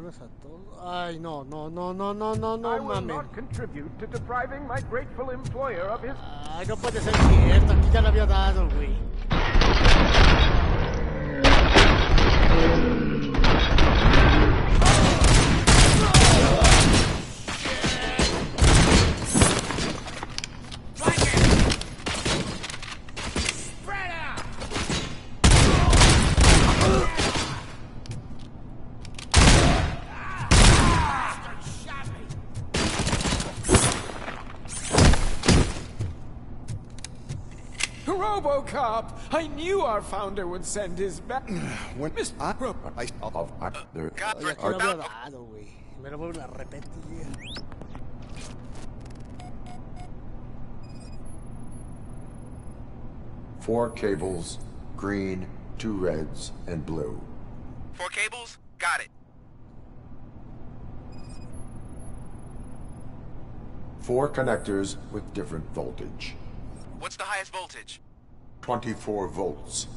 menos a todos. Ay, no, no, no, no, no, no, no, I will mamen. not contribute to depriving my grateful employer of his... Ay, no puede ser cierto, aquí ya le había dado, güey. Robo Cop! I knew our founder would send his back. When Miss Robo. Ya aquí lo había dado, güey. Me lo vuelvo a repetir. Four cables, green, 2 reds, and blue. 4 cables? Got it. 4 connectors with different voltage. What's the highest voltage? 24 volts.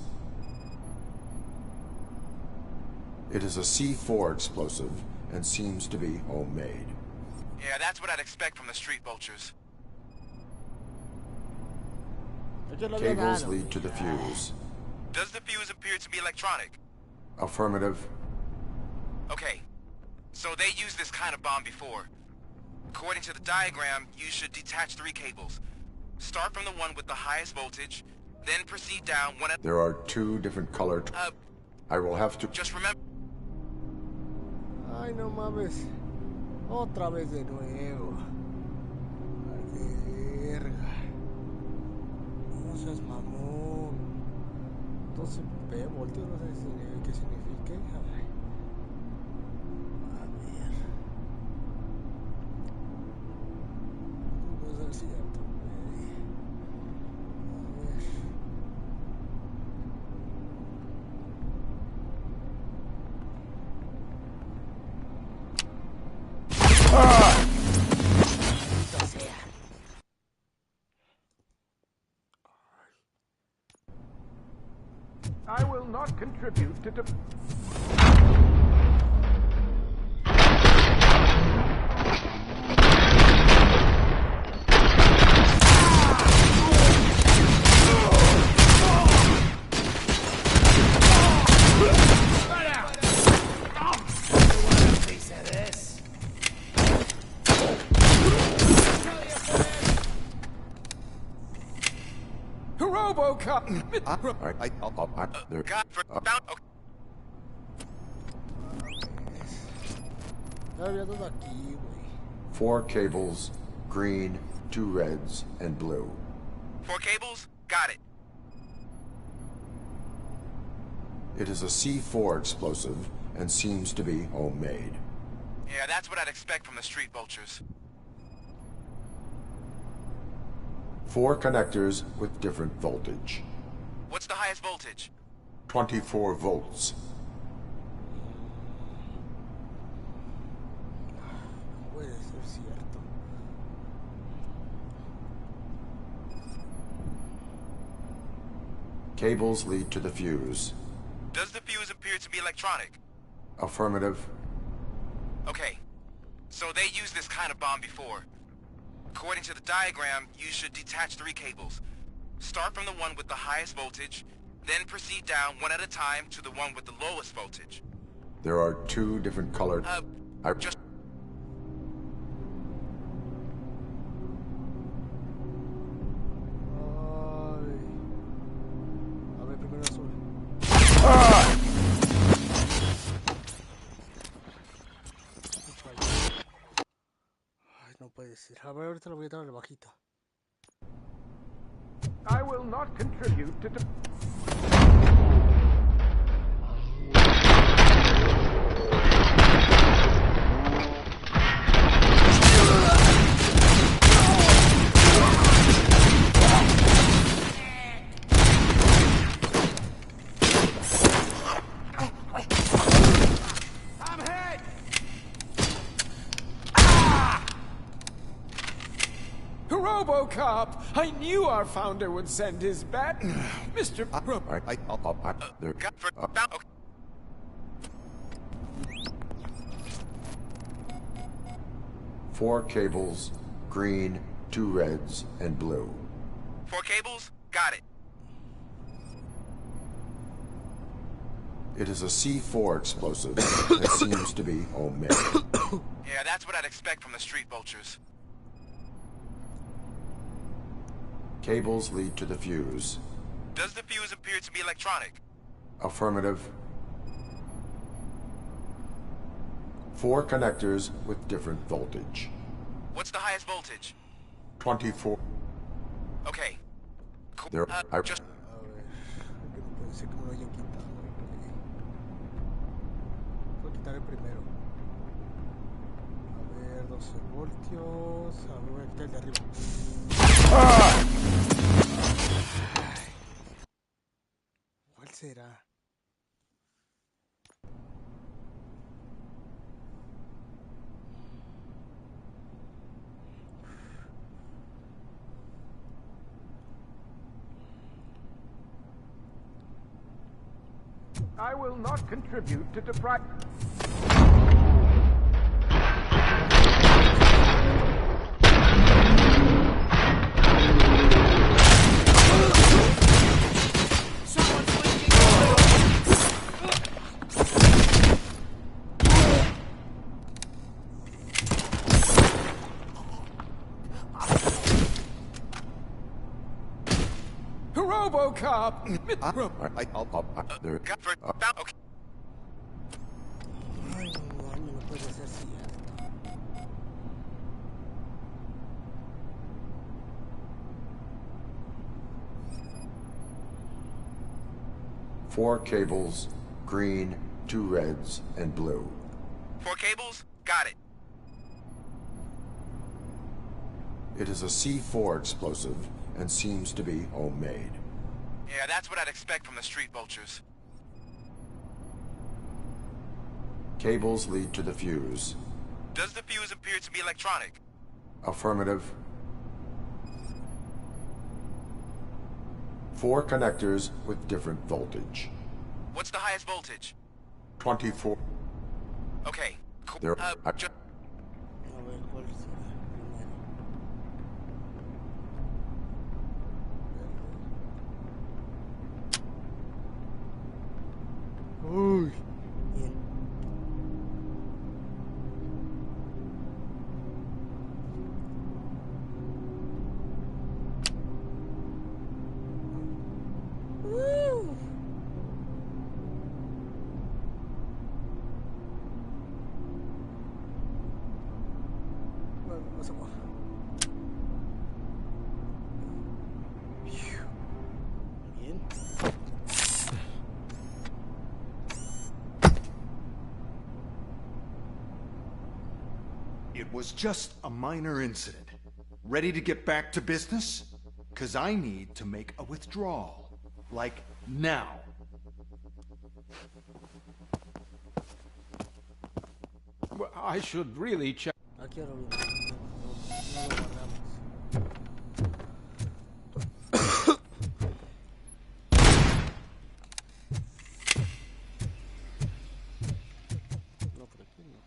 It is a C4 explosive and seems to be homemade. Yeah, that's what I'd expect from the street vultures. Cables lead to the fuse. Does the fuse appear to be electronic? Affirmative. Okay, so they used this kind of bomb before. According to the diagram, you should detach 3 cables. Start from the one with the highest voltage, then proceed down one at... There are 2 different colored... I will have to... Just remember... Ay, no mames. Otra vez de nuevo. Ay, qué verga. No seas mamón. 12 voltios, no sé qué signifique. A ver. No puede ser cierto. I will not contribute to... Robo Cop! Aquí, güey. 4 cables, green, 2 reds, and blue. 4 cables? Got it. It is a C4 explosive and seems to be homemade. Yeah, that's what I'd expect from the street vultures. 4 connectors with different voltage. What's the highest voltage? 24 volts. Puede ser cierto. Cables lead to the fuse. Does the fuse appear to be electronic? Affirmative. Okay, so they used this kind of bomb before. According to the diagram, you should detach 3 cables. Start from the one with the highest voltage, then proceed down one at a time to the one with the lowest voltage. There are 2 different colored... Just... Ay. A ver, primero azul. Ay, no puede ser. A ver, ahorita lo voy a dar a la bajita. I will not contribute to... Robo Cop! I knew our founder would send his bat. Mr. Robo. 4 cables, green, 2 reds, and blue. 4 cables? Got it. It is a C4 explosive that seems to be homemade. Yeah, that's what I'd expect from the street vultures. Cables lead to the fuse. Does the fuse appear to be electronic? Affirmative. 4 connectors with different voltage. What's the highest voltage? 24. Okay. Cool. There, Just... A ver, que no puede ser que me lo hayan quitado. Lo quitaré primero. A ver, 12 voltios. A ver, voy a quitar el de arriba. Ay, ¿cuál será? I will not contribute to deprive... RoboCop! There. Okay. Ay, no puede ser cierto. Four cables, green, 2 reds, and blue. 4 cables? Got it. It is a C4 explosive and seems to be homemade. Yeah, that's what I'd expect from the street vultures. Cables lead to the fuse. Does the fuse appear to be electronic? Affirmative. 4 connectors with different voltage. What's the highest voltage? 24. Okay. Cool. There. A ver, ¿cuál será primero? Uy, bien. Bueno, vamos a ver. Bien. It was just a minor incident. Ready to get back to business? 'Cause I need to make a withdrawal. Like, now. Well, I should really check. Aquí ahora lo guardamos. No, por aquí no.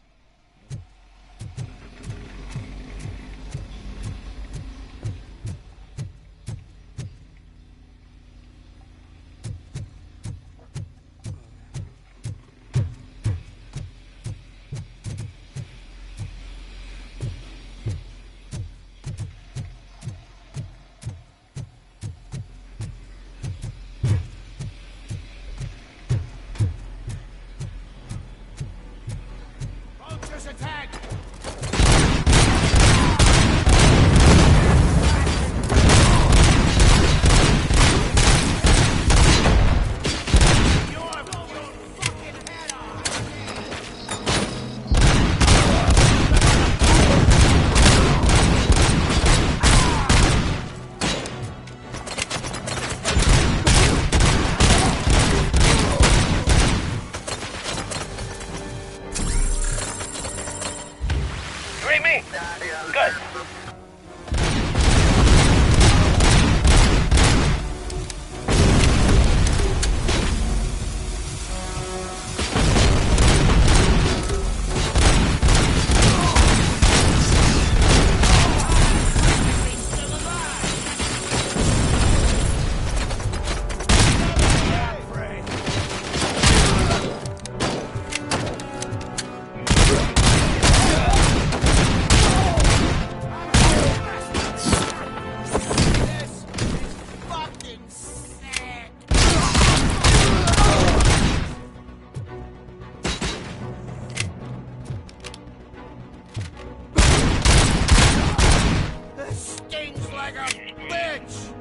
Stings like a bitch!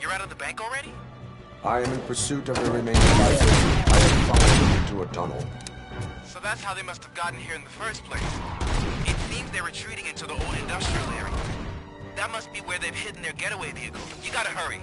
You're out of the bank already? I am in pursuit of the remaining license. I have followed them into a tunnel. So that's how they must have gotten here in the first place. It seems they're retreating into the old industrial area. That must be where they've hidden their getaway vehicle. You gotta hurry.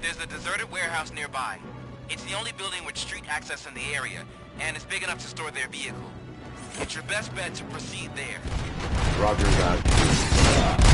There's a deserted warehouse nearby. It's the only building with street access in the area, and it's big enough to store their vehicle. It's your best bet to proceed there. Roger that.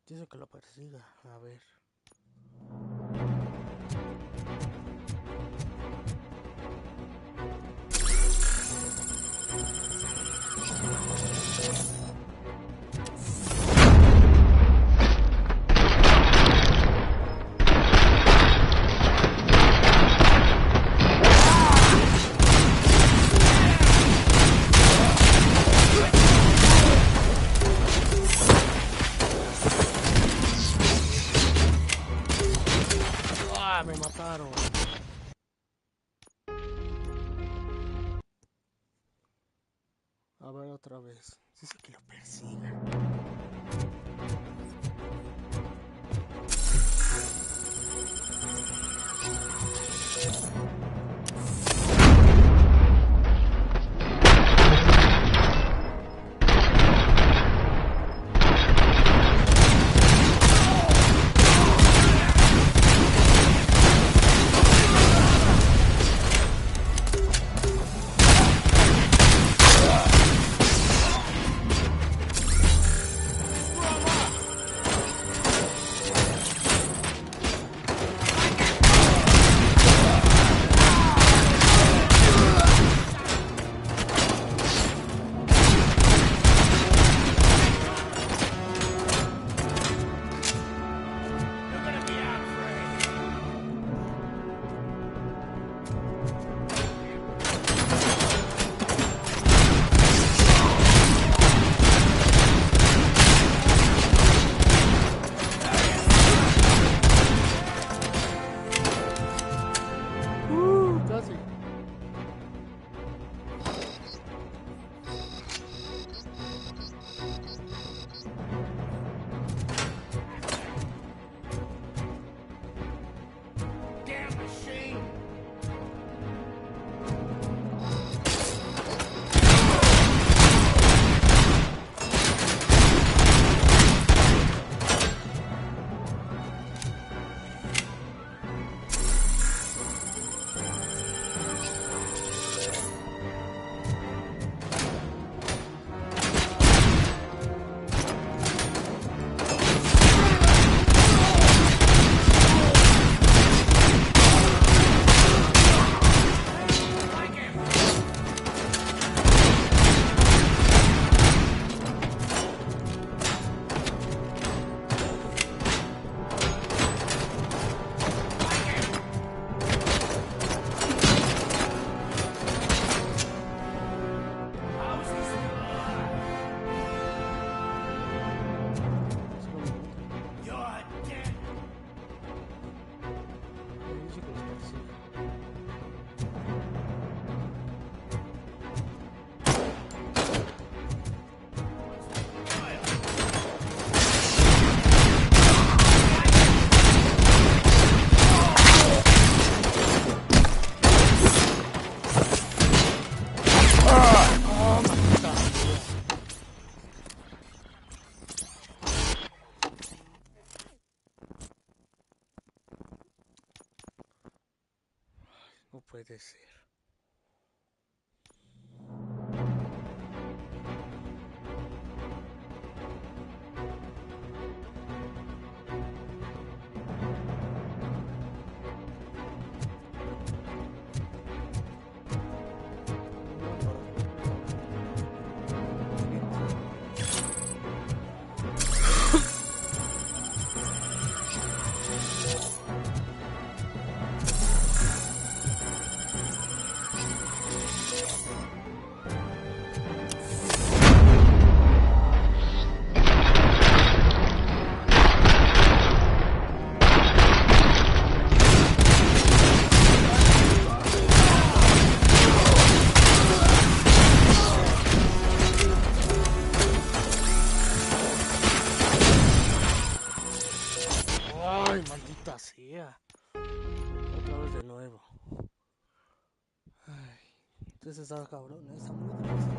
Dice que lo persiga. A ver. Me mataron. A ver otra vez. Dice que lo persiga. Casi. Damn machine! Dice que los persiga. No puede ser. Ay, maldita sea. Otra vez de nuevo. Ay, entonces está cabrón, está muy difícil.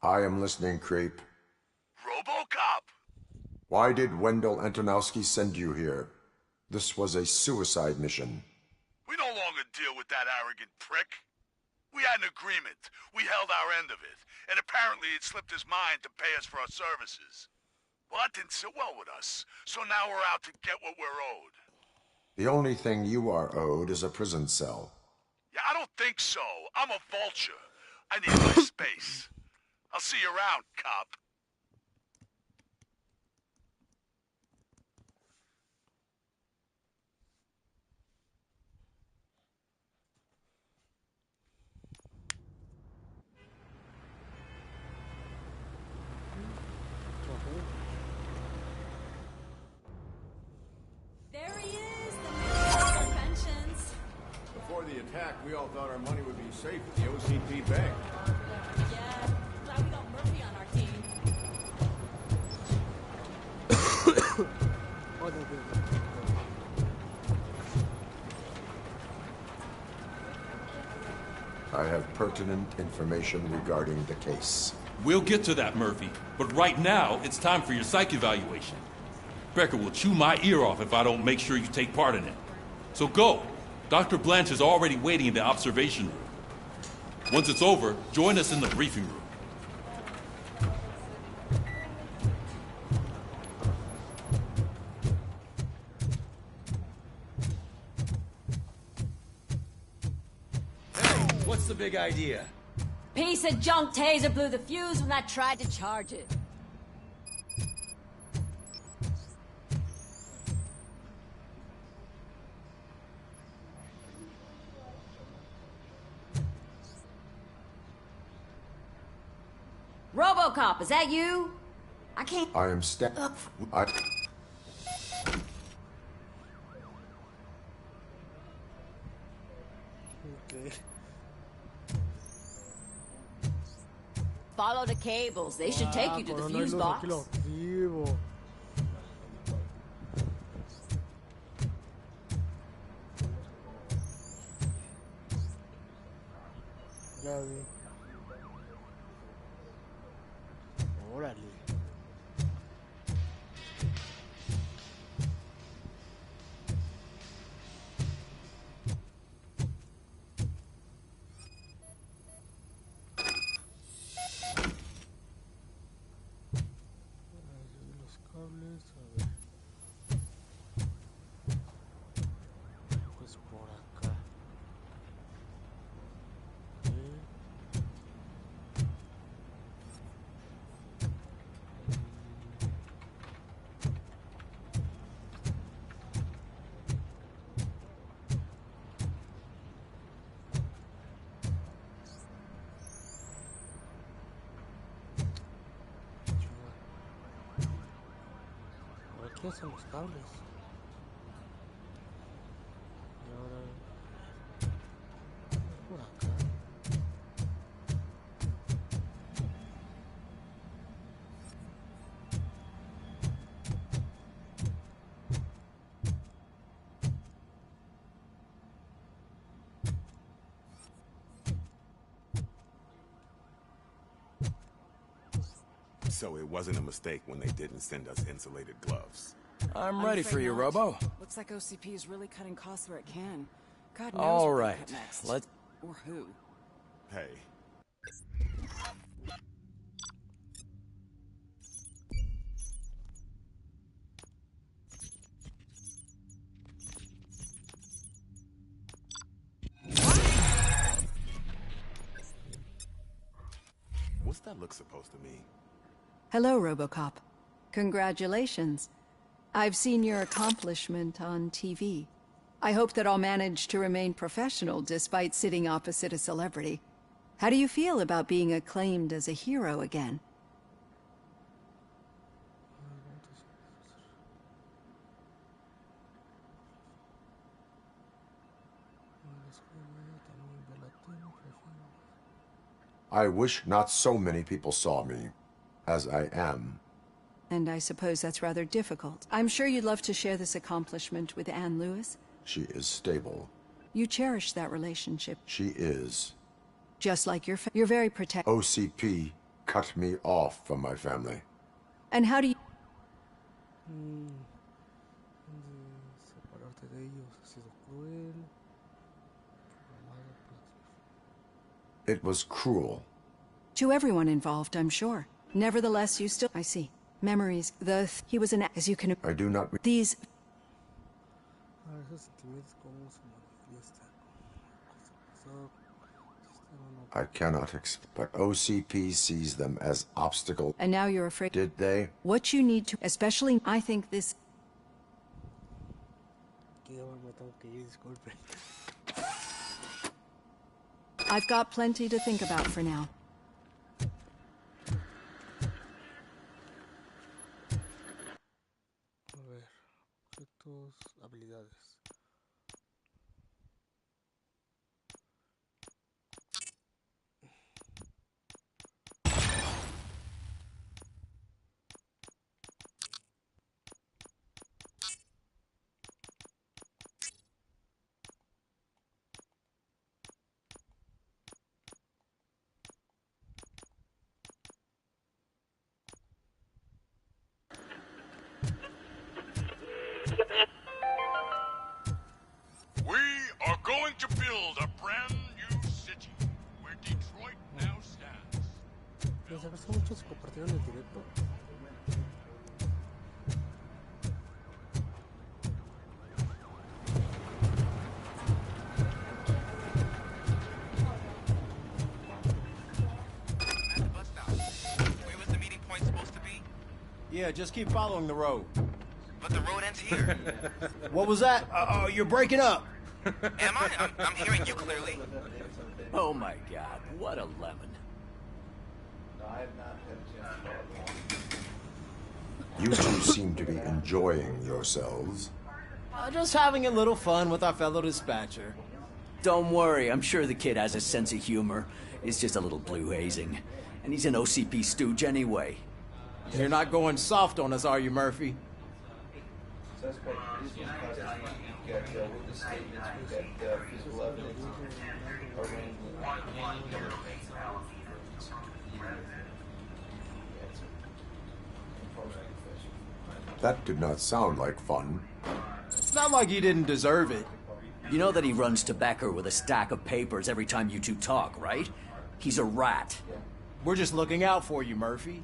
I am listening, creep. RoboCop! Why did Wendell Antonowski send you here? This was a suicide mission. We no longer deal with that arrogant prick. We had an agreement. We held our end of it. And apparently it slipped his mind to pay us for our services. Well, that didn't sit well with us. So now we're out to get what we're owed. The only thing you are owed is a prison cell. Yeah, I don't think so. I'm a vulture. I need my space. I'll see you around, cop. There he is, the man of our pensions. Before the attack, we all thought our money would be safe at the OCP bank. Yeah, glad we got Murphy on our team. I have pertinent information regarding the case. We'll get to that, Murphy. But right now, it's time for your psych evaluation. Becker will chew my ear off if I don't make sure you take part in it. So go. Dr. Blanche is already waiting in the observation room. Once it's over, join us in the briefing room. Hey, what's the big idea? Piece of junk taser blew the fuse when I tried to charge it. RoboCop, is that you? I can't... I am I... Okay. Follow the cables. They should take you to the fuse box. Aquí lo activo. Ya vi. Órale. Los cables, a ver. Pues por acá. ¿Qué hacen los cables? Y ahora por acá. So it wasn't a mistake when they didn't send us insulated gloves. I'm ready for you, Robo. Looks like OCP is really cutting costs where it can. God knows All what they'll right, cut next. let's... Or who. Hey. What's that look supposed to mean? Hello, RoboCop. Congratulations. I've seen your accomplishment on TV. I hope that I'll manage to remain professional despite sitting opposite a celebrity. How do you feel about being acclaimed as a hero again? I wish not so many people saw me, as I am. And I suppose that's rather difficult. I'm sure you'd love to share this accomplishment with Anne Lewis. She is stable. You cherish that relationship. She is. Just like you're very protective. OCP cut me off from my family. And how do you... Separarte de ellos ha sido cruel. It was cruel. To everyone involved, I'm sure. Nevertheless, you still... I see. Memories. He was an... As you can... I do not... These... I cannot but OCP sees them as obstacles. And now you're afraid... Did they? What you need to... Especially, I think this... I've got plenty to think about for now. A ver, objetos, habilidades. We are going to build a brand new city where Detroit now stands. Les agradezco mucho si compartieron el directo. Where was the meeting point supposed to be? Yeah, just keep following the road. But the road ends here. What was that? You're breaking up. Am I? I'm hearing you clearly. Oh my god, what a lemon. You two seem to be enjoying yourselves. Just having a little fun with our fellow dispatcher. Don't worry, I'm sure the kid has a sense of humor. It's just a little blue hazing. And he's an OCP stooge anyway. You're not going soft on us, are you, Murphy? That did not sound like fun. It's not like he didn't deserve it. You know that he runs to Becker with a stack of papers every time you two talk, right? He's a rat. We're just looking out for you, Murphy.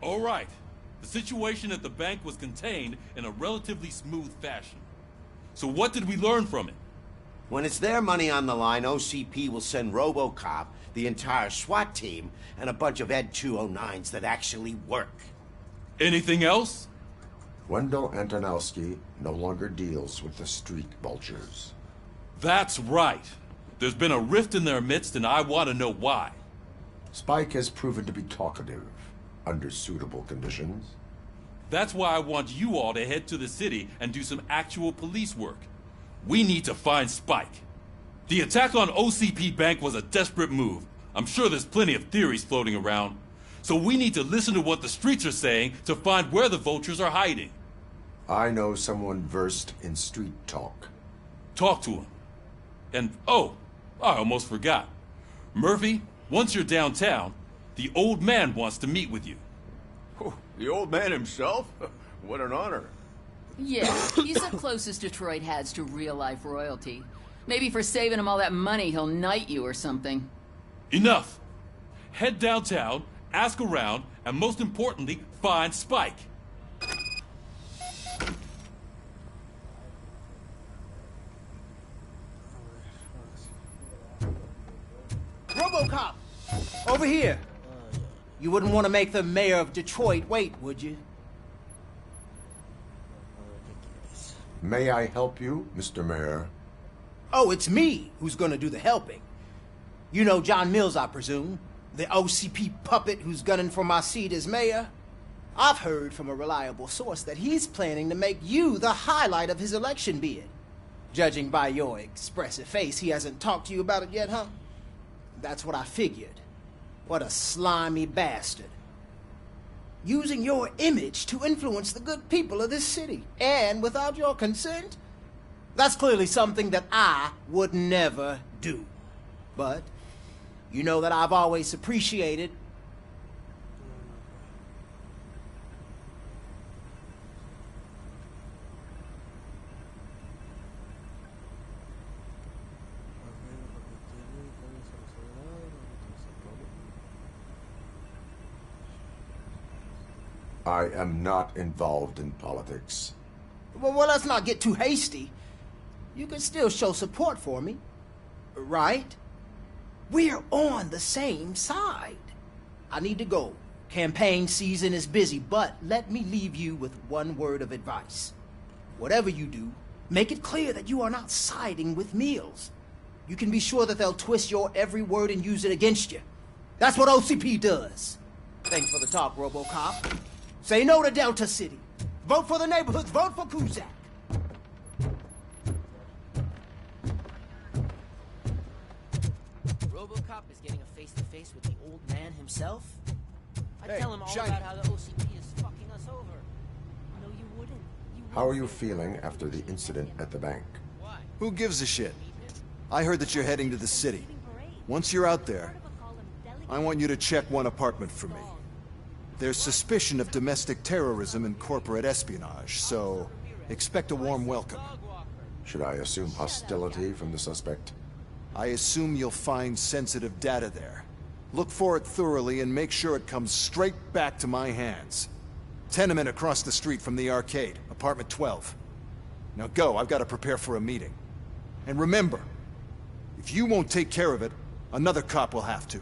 All right. The situation at the bank was contained in a relatively smooth fashion. So what did we learn from it? When it's their money on the line, OCP will send RoboCop, the entire SWAT team, and a bunch of Ed 209s that actually work. Anything else? Wendell Antonowski no longer deals with the street vultures. That's right. There's been a rift in their midst, and I want to know why. Spike has proven to be talkative under suitable conditions. That's why I want you all to head to the city and do some actual police work. We need to find Spike. The attack on OCP Bank was a desperate move. I'm sure there's plenty of theories floating around. So we need to listen to what the streets are saying to find where the vultures are hiding. I know someone versed in street talk. Talk to him. And, oh, I almost forgot. Murphy, once you're downtown, the old man wants to meet with you. Oh, the old man himself? What an honor. Yeah, he's the closest Detroit has to real-life royalty. Maybe for saving him all that money, he'll knight you or something. Enough! Head downtown, ask around, and most importantly, find Spike. RoboCop! Over here! You wouldn't want to make the mayor of Detroit wait, would you? May I help you, Mr. Mayor? Oh, it's me who's gonna do the helping. You know John Mills, I presume? The OCP puppet who's gunning for my seat as mayor? I've heard from a reliable source that he's planning to make you the highlight of his election bid. Judging by your expressive face, he hasn't talked to you about it yet, huh? That's what I figured. What a slimy bastard. using your image to influence the good people of this city. And without your consent, that's clearly something that I would never do. But you know that I've always appreciated I am not involved in politics. Well, let's not get too hasty. You can still show support for me, right? We're on the same side. I need to go. Campaign season is busy, but let me leave you with one word of advice. Whatever you do, make it clear that you are not siding with Mills. You can be sure that they'll twist your every word and use it against you. That's what OCP does. Thanks for the talk, RoboCop. Say no to Delta City. Vote for the neighborhoods. Vote for Kuzak. RoboCop is getting a face-to-face with the old man himself? I'd Hey, tell him all Shiny. about how the OCP is fucking us over. No, you wouldn't. How are you feeling after the incident at the bank? Who gives a shit? I heard that you're heading to the city. Once you're out there, I want you to check one apartment for me. There's suspicion of domestic terrorism and corporate espionage, so expect a warm welcome. Should I assume hostility from the suspect? I assume you'll find sensitive data there. Look for it thoroughly and make sure it comes straight back to my hands. Tenement across the street from the arcade, apartment 12. Now go, I've got to prepare for a meeting. And remember, if you won't take care of it, another cop will have to.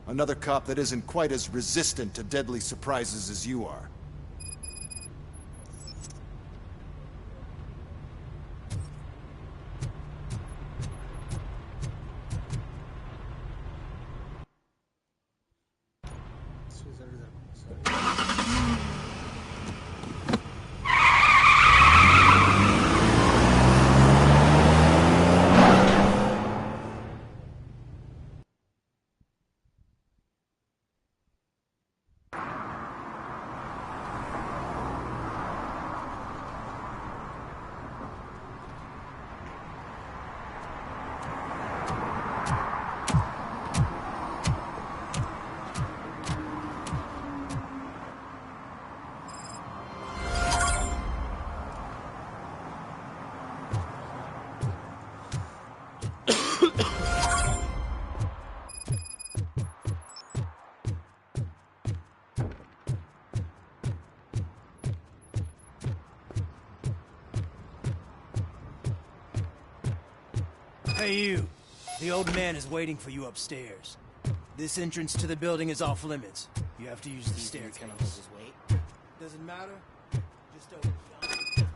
Another cop that isn't quite as resistant to deadly surprises as you are. Hey you, the old man is waiting for you upstairs. This entrance to the building is off limits. You have to use the staircase. Doesn't matter, just open it.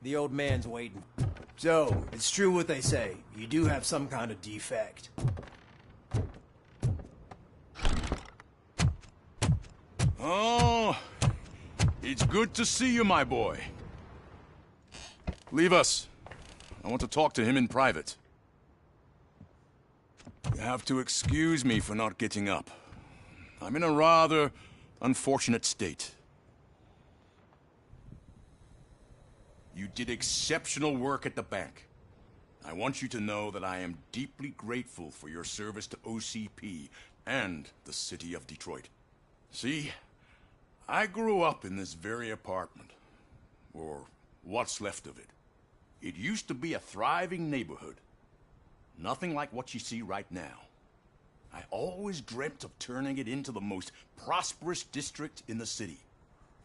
The old man's waiting. So, it's true what they say. You do have some kind of defect. Oh, it's good to see you, my boy. Leave us. I want to talk to him in private. You have to excuse me for not getting up. I'm in a rather unfortunate state. You did exceptional work at the bank. I want you to know that I am deeply grateful for your service to OCP and the city of Detroit. See, I grew up in this very apartment, or what's left of it. It used to be a thriving neighborhood. Nothing like what you see right now. I always dreamt of turning it into the most prosperous district in the city.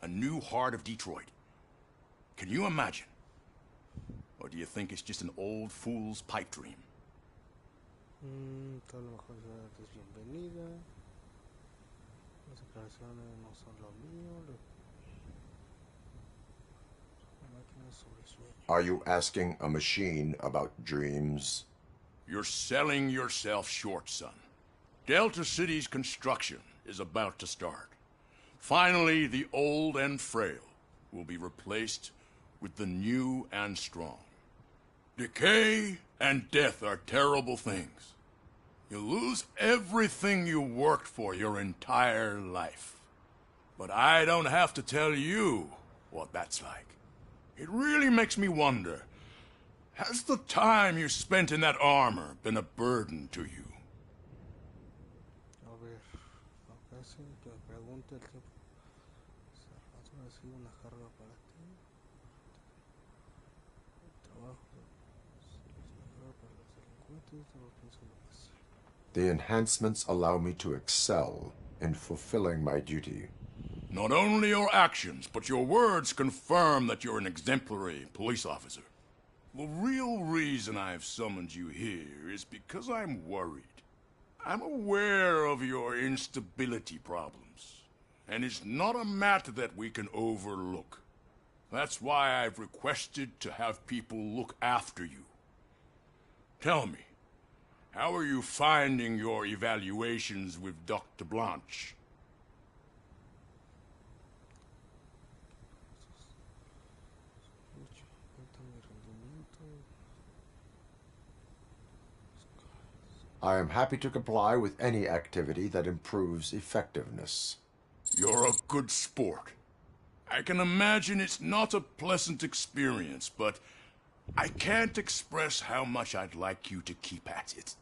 A new heart of Detroit. Can you imagine? Or do you think it's just an old fool's pipe dream? Todas las mejores es bienvenida. Las declaraciones no son lo mío. La máquina sobre sueño. Are you asking a machine about dreams? You're selling yourself short, son. Delta City's construction is about to start. Finally, the old and frail will be replaced with the new and strong. Decay and death are terrible things. You lose everything you worked for your entire life. But I don't have to tell you what that's like. It really makes me wonder, has the time you spent in that armor been a burden to you? A ver, acá sí que pregunta el tiempo. ¿Has recibido una carga para ti? Trabajo. Una carga para los delincuentes, no pienso lo más. The enhancements allow me to excel in fulfilling my duty. Not only your actions, but your words confirm that you're an exemplary police officer. The real reason I've summoned you here is because I'm worried. I'm aware of your instability problems, and it's not a matter that we can overlook. That's why I've requested to have people look after you. Tell me, how are you finding your evaluations with Dr. Blanche? I am happy to comply with any activity that improves effectiveness. You're a good sport. I can imagine it's not a pleasant experience, but I can't express how much I'd like you to keep at it.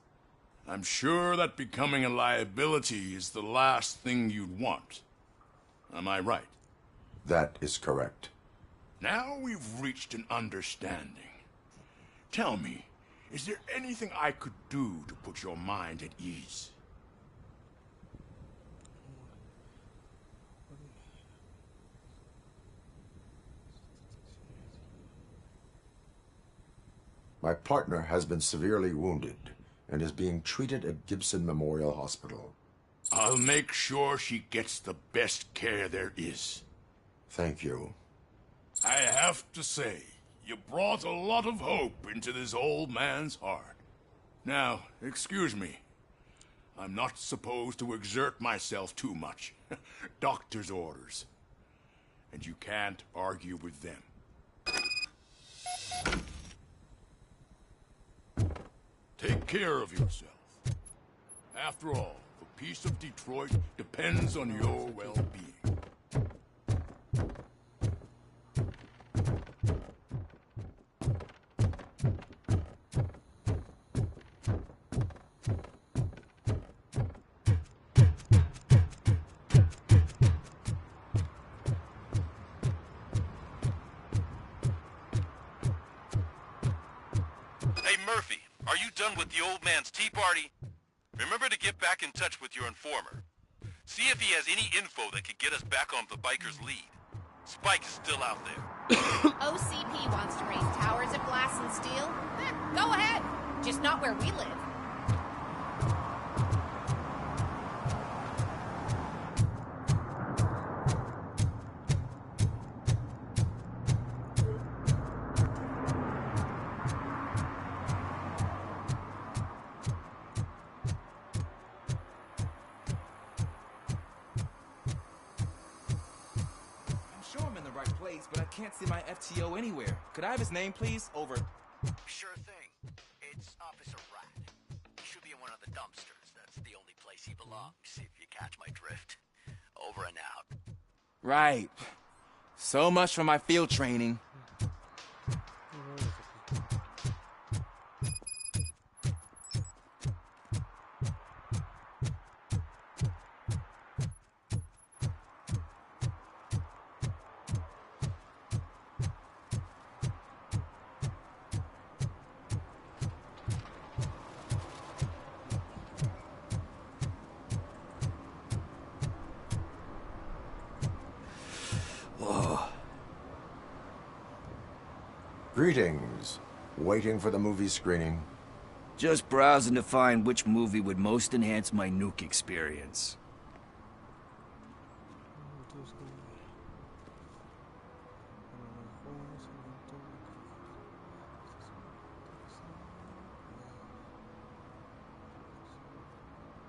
I'm sure that becoming a liability is the last thing you'd want. Am I right? That is correct. Now we've reached an understanding. Tell me, is there anything I could do to put your mind at ease? My partner has been severely wounded and is being treated at Gibson Memorial Hospital. I'll make sure she gets the best care there is. Thank you. I have to say, you brought a lot of hope into this old man's heart. Now, excuse me. I'm not supposed to exert myself too much. Doctor's orders. And you can't argue with them. Take care of yourself. After all, the peace of Detroit depends on your well-being. Hey, Murphy, are you done with the old man's tea party? Remember to get back in touch with your informer. See if he has any info that could get us back on the biker's lead. Spike is still out there. OCP wants to raise towers of glass and steel? Go ahead. Just not where we live. But I can't see my FTO anywhere. Could I have his name, please? Over. Sure thing. It's Officer Rat. He should be in one of the dumpsters. That's the only place he belongs, if you catch my drift. Over and out. Right. So much for my field training. Greetings. Waiting for the movie screening? Just browsing to find which movie would most enhance my nuke experience.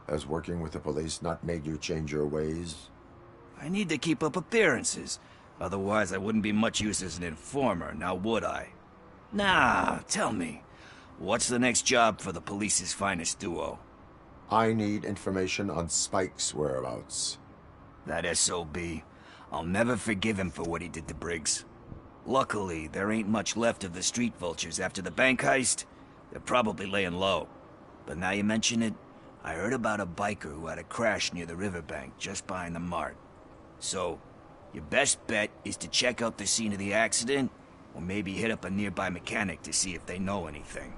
Has working with the police not made you change your ways? I need to keep up appearances. Otherwise, I wouldn't be much use as an informer, now would I? Nah, tell me, what's the next job for the police's finest duo? I need information on Spike's whereabouts. That SOB. I'll never forgive him for what he did to Briggs. Luckily, there ain't much left of the street vultures after the bank heist. They're probably laying low. But now you mention it, I heard about a biker who had a crash near the riverbank just behind the mart. So, your best bet is to check out the scene of the accident, or maybe hit up a nearby mechanic to see if they know anything.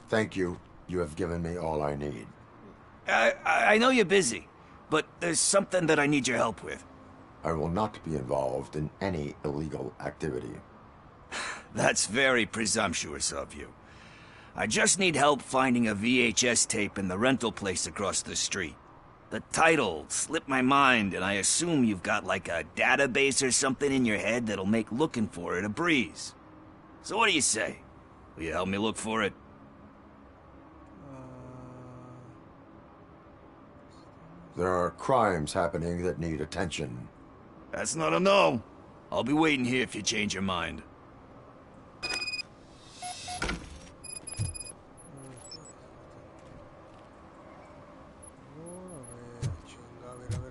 Thank you. You have given me all I need. I know you're busy, but there's something that I need your help with. I will not be involved in any illegal activity. That's very presumptuous of you. I just need help finding a VHS tape in the rental place across the street. The title slipped my mind, and I assume you've got like a database or something in your head that'll make looking for it a breeze. So what do you say? Will you help me look for it? There are crimes happening that need attention. That's not a no. I'll be waiting here if you change your mind. A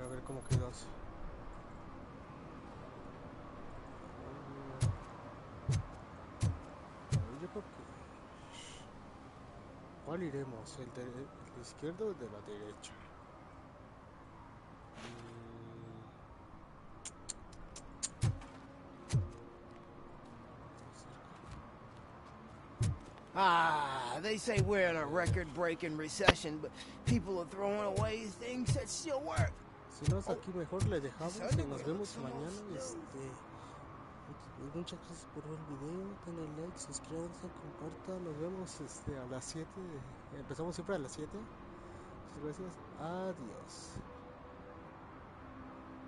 ver, ¿cómo quedas? Yo creo que... ¿Cuál iremos? ¿El de izquierda o el de la derecha? They say we're in a record-breaking recession, but people are throwing away things that still work. Si no es aquí, mejor le dejamos y nos vemos mañana. Muchas gracias por ver el video, denle like, suscríbanse, compartan. Nos vemos a las 7. Empezamos siempre a las 7. Muchas gracias. Adiós.